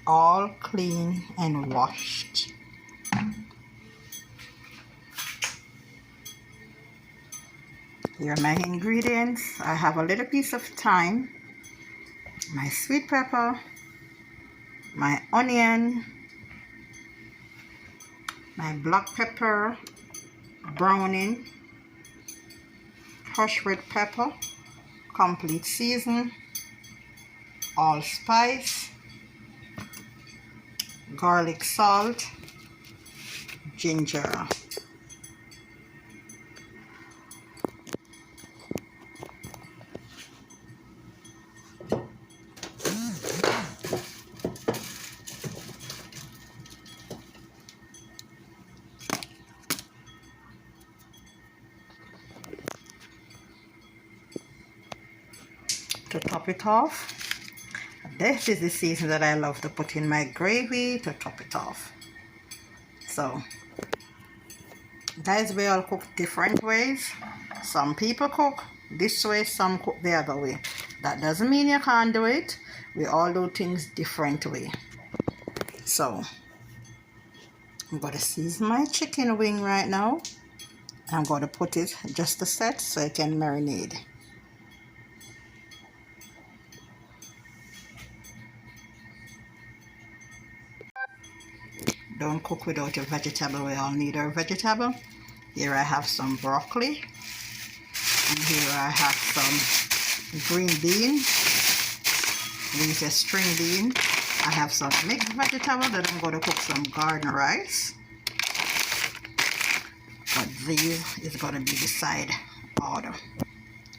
all clean and washed. Here are my ingredients. I have a little piece of thyme, my sweet pepper, my onion, my black pepper, browning, crushed red pepper, complete season, allspice, garlic salt, ginger. To top it off, this is the season that I love to put in my gravy to top it off. So guys, we all cook different ways. Some people cook this way, some cook the other way. That doesn't mean you can't do it. We all do things different way. So I'm going to season my chicken wing right now. I'm going to put it just a set so it can marinate. Don't cook without your vegetable. We all need our vegetable. Here I have some broccoli, and here I have some green bean. These are string bean. I have some mixed vegetable that I'm going to cook some garden rice. But these is going to be the side order.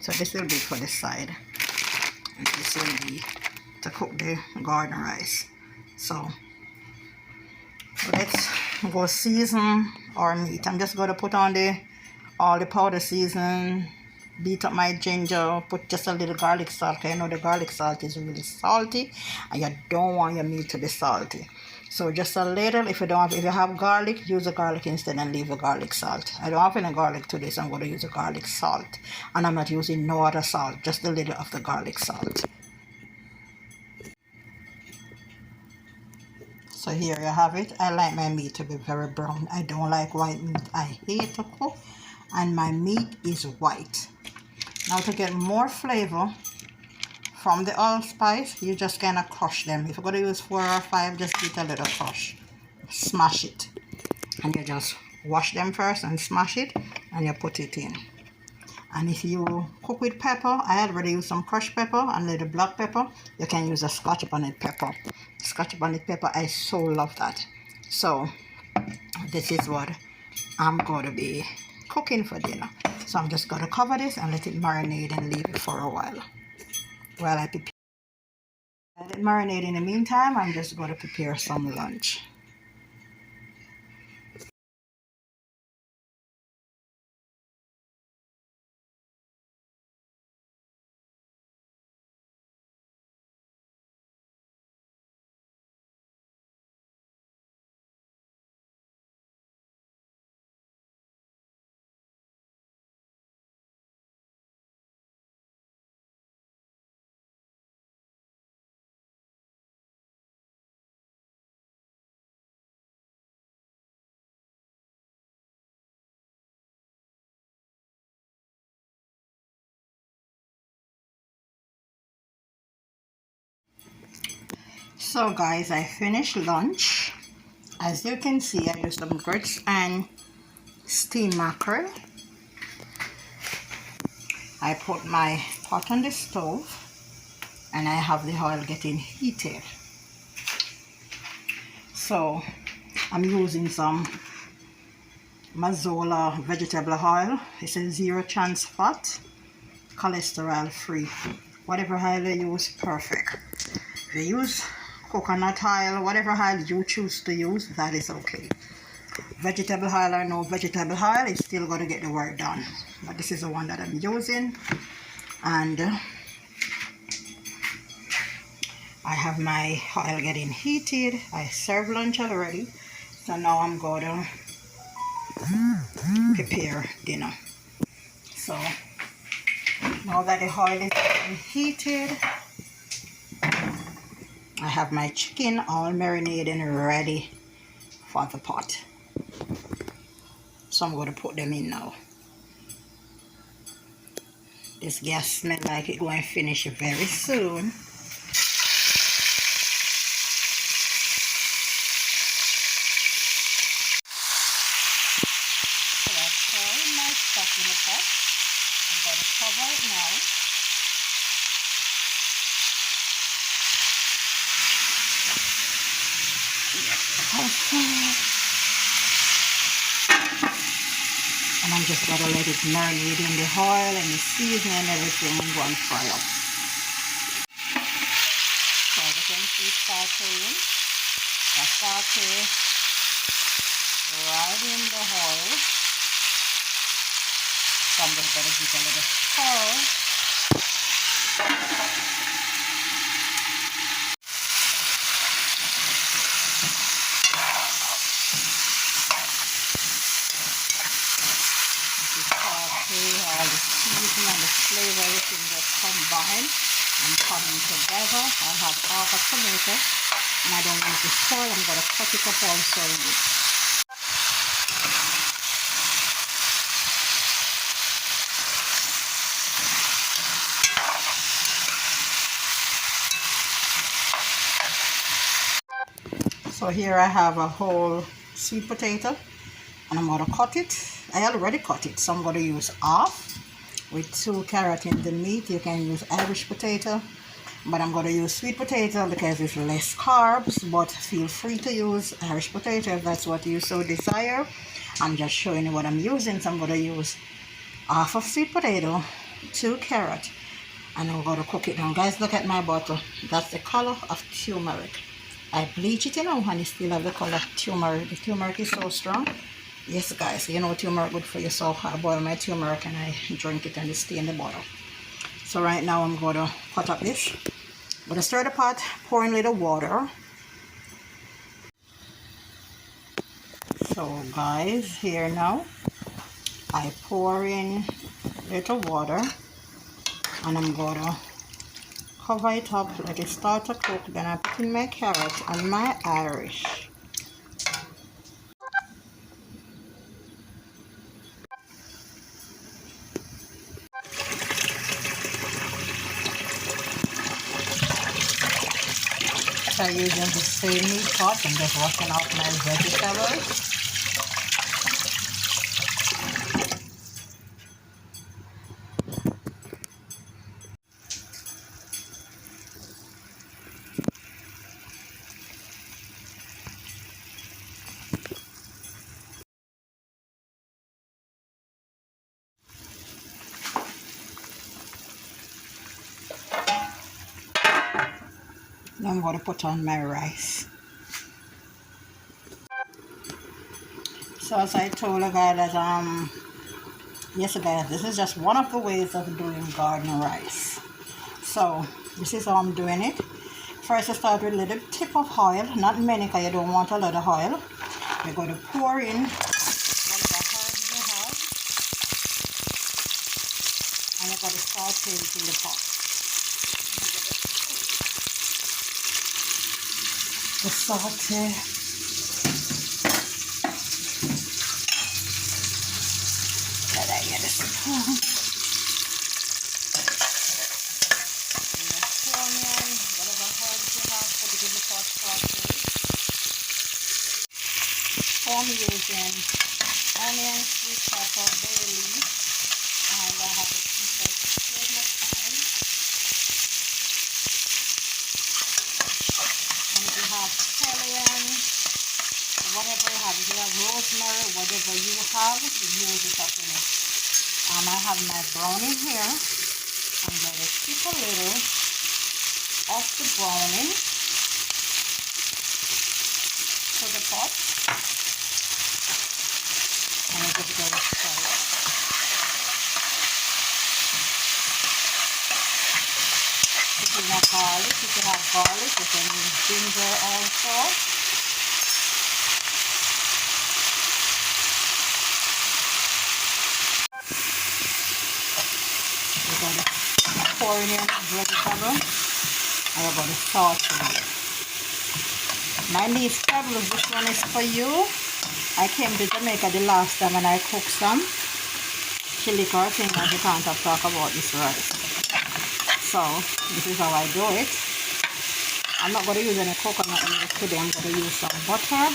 So this will be for the side, and this will be to cook the garden rice. So let's go season our meat. I'm just going to put on all the powder season, beat up my ginger, put just a little garlic salt, because I know the garlic salt is really salty and you don't want your meat to be salty. So just a little. If you have garlic, use the garlic instead and leave the garlic salt. I don't have any garlic today, so I'm going to use the garlic salt, and I'm not using no other salt, just a little of the garlic salt. So here you have it. I like my meat to be very brown. I don't like white meat. I hate to cook, and my meat is white. Now to get more flavor from the allspice, you just kind of crush them. If you're going to use 4 or 5, just get a little crush. Smash it. And you just wash them first and smash it, and you put it in. And if you cook with pepper, I already use some crushed pepper and a little black pepper. You can use a Scotch bonnet pepper. Scotch bonnet pepper, I so love that. So this is what I'm going to be cooking for dinner. So I'm just going to cover this and let it marinate and leave it for a while I prepare. Let it marinate. In the meantime, I'm just going to prepare some lunch. So guys, I finished lunch. As you can see, I used some grits and steamed mackerel. I put my pot on the stove and I have the oil getting heated. So I'm using some Mazola vegetable oil. It's a 0 trans fat, cholesterol free. Whatever oil you use, perfect. If you use coconut oil, whatever oil you choose to use, that is okay. Vegetable oil or no vegetable oil, it's still going to get the work done. But this is the one that I'm using. And I have my oil getting heated. I served lunch already. So now I'm going to prepare dinner. So now that the oil is getting heated, I have my chicken all marinated and ready for the pot. So I'm going to put them in now. This gas smells like it's going to finish very soon. So I pour my stuff in the pot. I'm going to cover it now. And I'm just going to let it marinate in the oil and the seasoning and everything and go and fry up. So we can keep sauteing. I saute right in the oil. So I'm just going to give a little stir. All the seasoning and the flavor, everything just combined and coming together. I have half a tomato and I don't want it to spoil. I'm going to cut it up also. So here I have a whole sweet potato and I'm going to cut it. I already cut it, so I'm going to use half with 2 carrots in the meat. You can use Irish potato, but I'm going to use sweet potato because it's less carbs, but feel free to use Irish potato if that's what you so desire. I'm just showing you what I'm using. So I'm going to use half of sweet potato, 2 carrots, and I'm going to cook it now. Guys, look at my butter. That's the color of turmeric. I bleach it, and it still have the color of turmeric. The turmeric is so strong. Yes, guys, you know turmeric good for you, so I boil my turmeric and I drink it and it stay in the bottle. So right now I'm going to cut up this. I'm going to stir the pot, pour in a little water. So guys, here now, I pour in a little water and I'm going to cover it up, let it start to cook. Then I put in my carrot and my Irish. So I'm using the same meat pot and just washing out my vegetables. Now I'm going to put on my rice. So as I told you guys that yes guys, this is just one of the ways of doing garden rice. So this is how I'm doing it. First I start with a little tip of oil, not many because you don't want a lot of oil. You're going to pour in whatever herbs you have and you're going to saute it in the pot. The saute. Let I get a spoon. Onion, whatever herbs you have, put it in the pot saute. So I'm using onion, sweet pepper, bay leaf, and I have a piece of turmeric. And if you have scallion, whatever you have, if you have rosemary, whatever you have, use it up in it. I have my browning here. I'm going to keep a little of the browning to the pot. And I'm just going to stir it. If you want garlic, if you have garlic, you can use ginger also. We're going to pour in your vegetable and we're going to saute it. My niece Pebbles, this one is for you. I came to Jamaica the last time and I cooked some chili thing and you can't talk about this rice. So this is how I do it. I'm not going to use any coconut milk today. I'm going to use some butter.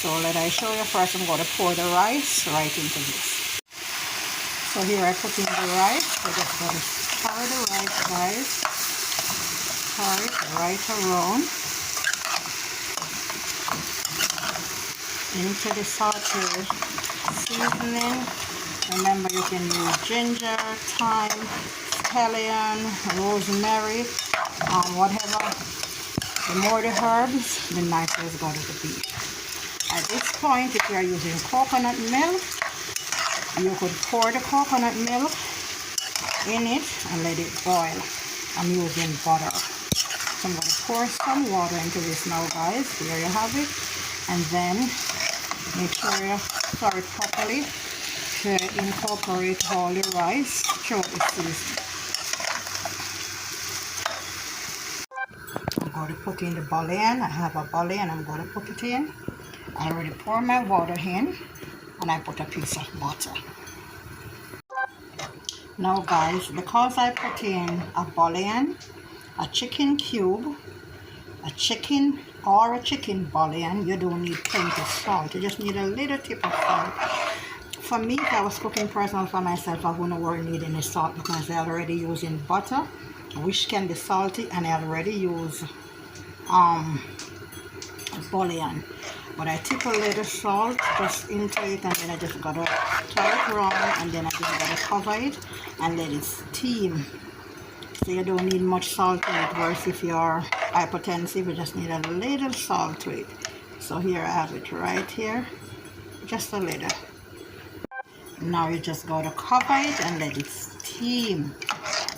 So let I show you first. I'm going to pour the rice right into this. So here I put in the rice. I just going to stir the rice, guys. Stir it right around into the sauté seasoning. Remember, you can use ginger, thyme, scallion, rosemary, whatever. The more the herbs, the nicer it's going to be. At this point, if you are using coconut milk, you could pour the coconut milk in it and let it boil. I'm using butter. So I'm going to pour some water into this now, guys. Here you have it. And then make sure you stir it properly to incorporate all the rice throughout the seasoning. I'm going to put in the bouillon. I have a bouillon. I'm going to put it in. I already pour my water in and I put a piece of butter. Now guys, because I put in a bouillon, a chicken cube, a chicken bouillon, you don't need plenty of salt. You just need a little tip of salt. For me, if I was cooking personal for myself, I wouldn't worry need any salt because I already using butter, which can be salty, and I already use bouillon. But I tip a little salt just into it, and then I just gotta stir it around, and then I just gotta cover it and let it steam. So you don't need much salt to it, whereas if you're hypertensive, you just need a little salt to it. So here I have it right here, just a little. Now you just gotta cover it and let it steam,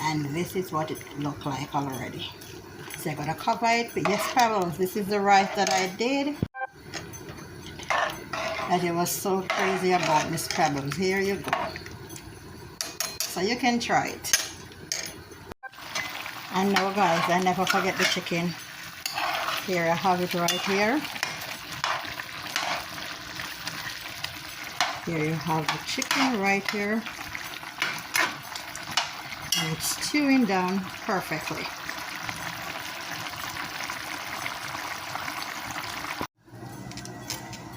and this is what it look like already. So I gotta cover it. But yes, Pebbles, this is the rice that I did that it was so crazy about, Miss Pebbles. Here you go. So you can try it. And now guys, I never forget the chicken. Here I have it right here. Here you have the chicken right here. And it's stewing down perfectly.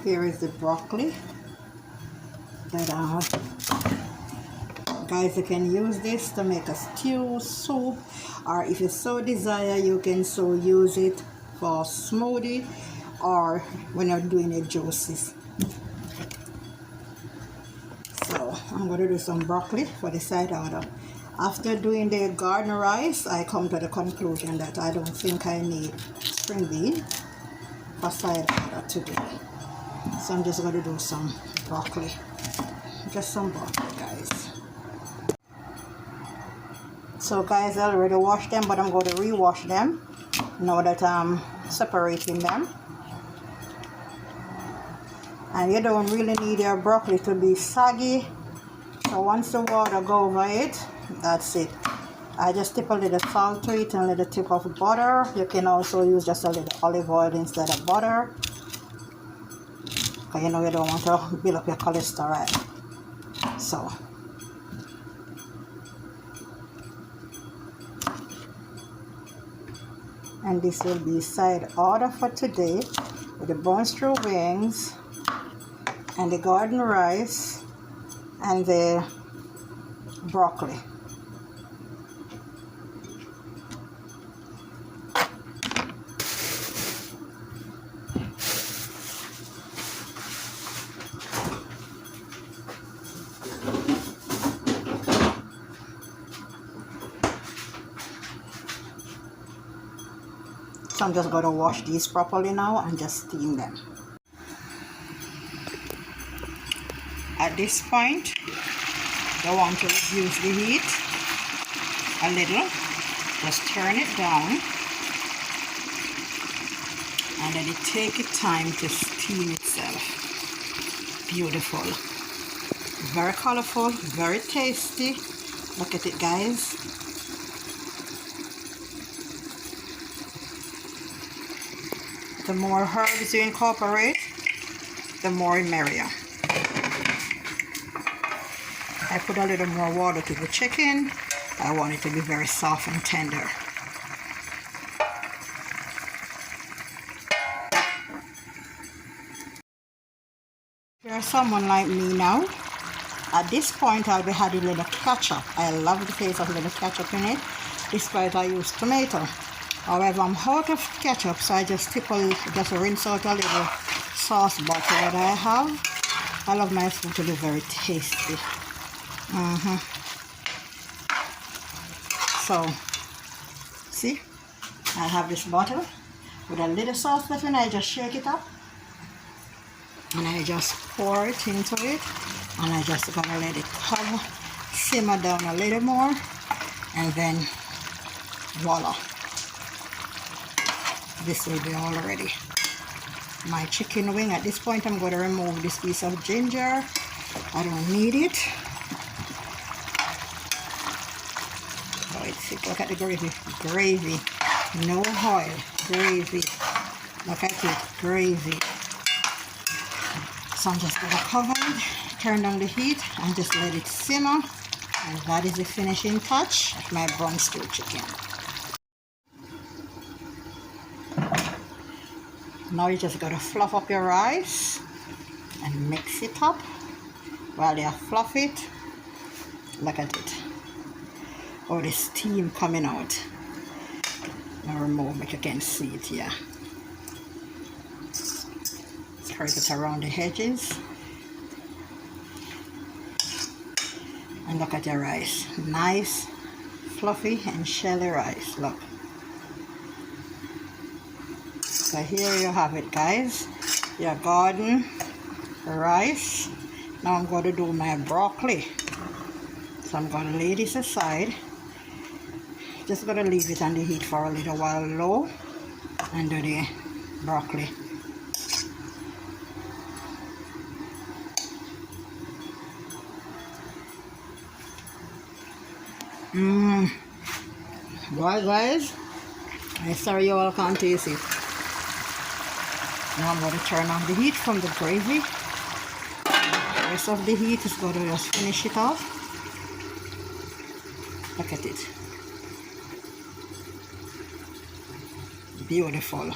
Here is the broccoli that I have. Guys, you can use this to make a stew, soup, or if you so desire, you can so use it for smoothie or when you're doing a juices. So I'm going to do some broccoli for the side order. After doing the garden rice, I come to the conclusion that I don't think I need string bean for side order today. So I'm just going to do some broccoli. Just some broccoli, guys. So guys, I already washed them, but I'm going to re-wash them now that I'm separating them. And you don't really need your broccoli to be soggy. So once the water go over it, that's it. I just tip a little salt to it and a little tip of butter. You can also use just a little olive oil instead of butter. Because you know you don't want to build up your cholesterol. So and this will be side order for today with the brown stew wings and the garden rice and the broccoli. So I'm just going to wash these properly now and just steam them. At this point, you want to reduce the heat a little. Just turn it down and let it take its time to steam itself. Beautiful. Very colorful, very tasty. Look at it, guys. The more herbs you incorporate, the more merrier. I put a little more water to the chicken. I want it to be very soft and tender. If you're someone like me now, at this point I'll be adding a little ketchup. I love the taste of a little ketchup in it, despite I use tomato. However, I'm out of ketchup, so I just rinse out a little sauce bottle that I have. I love my food to be very tasty. So, see, I have this bottle with a little sauce left in it. I just shake it up and I just pour it into it, and I just gonna let it cover, simmer down a little more, and then voila, this will be all ready. My chicken wing. At this point I'm going to remove this piece of ginger. I don't need it. Oh, it's, look at the gravy, no oil, gravy, look at it, gravy. So I'm just going to cover it, turn down the heat, and just let it simmer, and that is the finishing touch of my brown stew chicken. Now you just got to fluff up your rice and mix it up. While you fluff it, look at it. Oh, the steam coming out. Now remove it, you can see it here. Spread it around the edges. And look at your rice. Nice, fluffy and shelly rice. Look. So here you have it, guys. Your garden rice. Now I'm going to do my broccoli. So I'm going to lay this aside. Just going to leave it on the heat for a little while low and do the broccoli. Well, guys, I'm sorry you all can't taste it. Now I'm going to turn on the heat from the gravy. The rest of the heat is going to just finish it off. Look at it. Beautiful.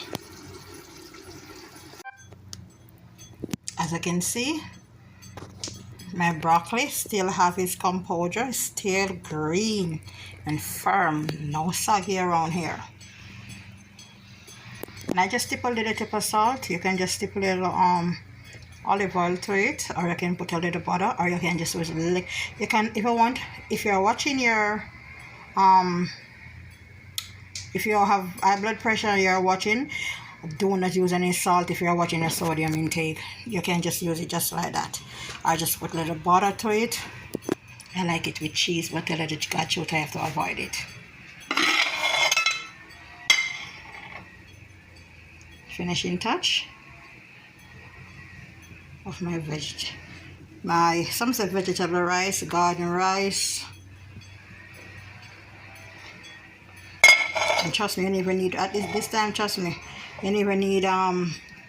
As you can see, my broccoli still have its composure, still green and firm, no soggy around here. And I just tip a little tip of salt. You can just tip a little olive oil to it, or you can put a little butter, or you can just use you can, if you want, if you're watching your if you have high blood pressure and you're watching, do not use any salt. If you're watching your sodium intake, you can just use it just like that. I just put a little butter to it. I like it with cheese, but a little gachot, I have to avoid it. Finishing touch of my some say vegetable rice, garden rice. And trust me, you never need, at this time, trust me, you never need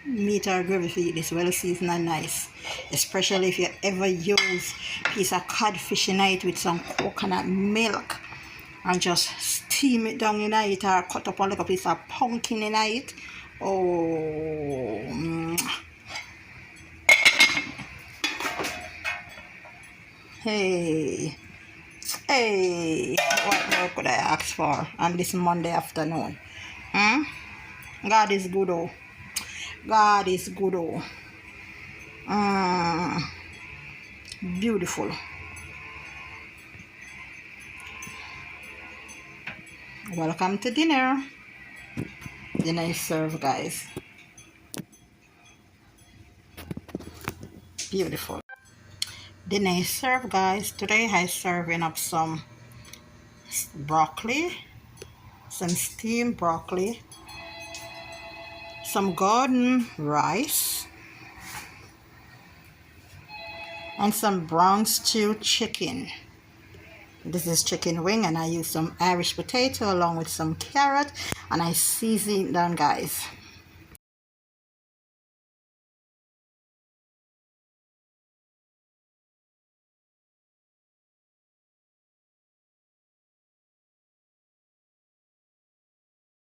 meat or gravy to eat this. Well seasoned and nice. Especially if you ever use a piece of codfish in it with some coconut milk and just steam it down in it, or cut up a little piece of pumpkin in it. Oh, hey, what more could I ask for on this Monday afternoon? God is good, oh. God is good, oh. Beautiful. Welcome to dinner. Dinner is served, guys. Beautiful. Dinner is served, guys. Today I'm serving up some broccoli, some steamed broccoli, some garden rice, and some brown stew chicken. This is chicken wing, and I use some Irish potato along with some carrot, and I season it down, guys.